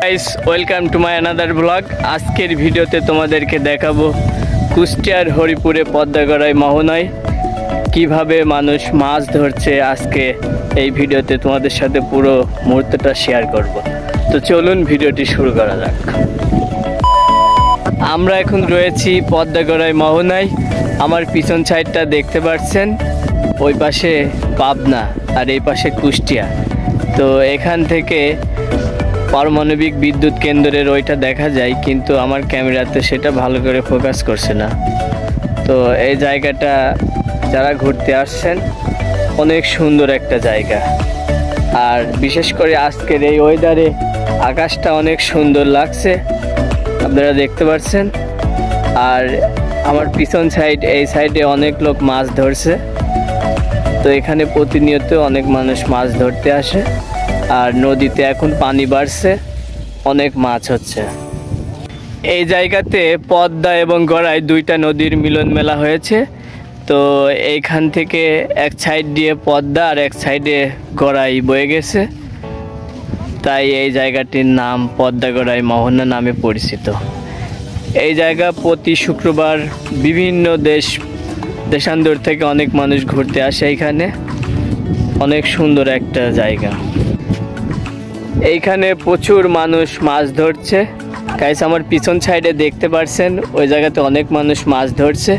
Guys welcome to my another blog. আজকের ভিডিওতে তোমাদেরকে দেখাবো কুষ্টিয়ার হরিপুরে পদ্মাগড়ায় মোহনায় কিভাবে মানুষ মাছ ধরছে। আজকে এই ভিডিওতে তোমাদের সাথে পুরো মুহূর্তটা শেয়ার করব। তো চলুন ভিডিওটি শুরু করা যাক। আমরা এখন রয়েছি পদ্মাগড়ায় মোহনায়। আমার পিছন সাইডটা দেখতে পাচ্ছেন, ওই পাশে পাবনা আর এই পাশে কুষ্টিয়া। তো এখান থেকে পারমাণবিক বিদ্যুৎ কেন্দ্রের ওইটা দেখা যায়, কিন্তু আমার ক্যামেরাতে সেটা ভালো করে ফোকাস করছে না। তো এই জায়গাটা যারা ঘুরতে আসছেন, অনেক সুন্দর একটা জায়গা। আর বিশেষ করে আজকের এই ওয়েদারে আকাশটা অনেক সুন্দর লাগছে, আপনারা দেখতে পাচ্ছেন। আর আমার পিছন সাইড, এই সাইডে অনেক লোক মাছ ধরছে। তো এখানে প্রতিনিয়ত অনেক মানুষ মাছ ধরতে আসে। আর নদীতে এখন পানি বাড়ছে, অনেক মাছ হচ্ছে। এই জায়গাতে পদ্মা এবং গড়াই দুইটা নদীর মিলন মেলা হয়েছে। তো এইখান থেকে এক সাইড দিয়ে পদ্মা আর এক সাইডে গড়াই বয়ে গেছে, তাই এই জায়গাটির নাম পদ্মাগড়াই মোহনা নামে পরিচিত। এই জায়গা প্রতি শুক্রবার বিভিন্ন দেশান্তর থেকে অনেক মানুষ ঘুরতে আসে এইখানে। অনেক সুন্দর একটা জায়গা। এইখানে প্রচুর মানুষ মাছ ধরছে। গাইস আমার পিছন সাইডে দেখতে পাচ্ছেন, ওই জায়গাতে অনেক মানুষ মাছ ধরছে।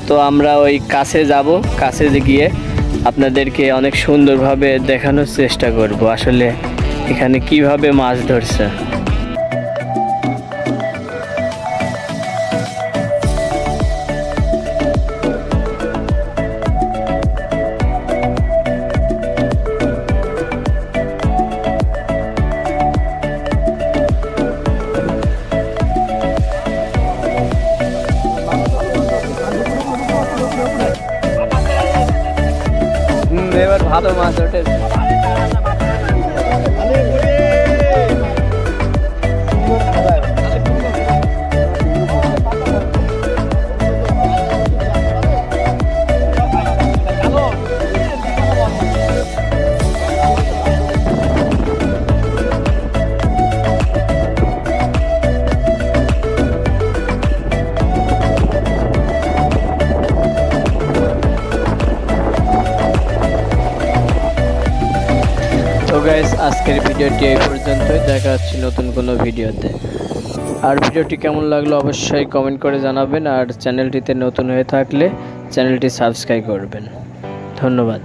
তো আমরা ওই কাছে যাব, কাছে গিয়ে আপনাদেরকে অনেক সুন্দরভাবে দেখানোর চেষ্টা করব আসলে এখানে কিভাবে মাছ ধরছে। এবার ভালো মাছ ওঠে। তো গাইস আজকের ভিডিওটি এই পর্যন্তই, দেখা হচ্ছে নতুন কোনো ভিডিওতে। আর ভিডিওটি কেমন লাগলো অবশ্যই কমেন্ট করে জানাবেন। আর চ্যানেলটিতে নতুন হয়ে থাকলে চ্যানেলটি সাবস্ক্রাইব করবেন। ধন্যবাদ।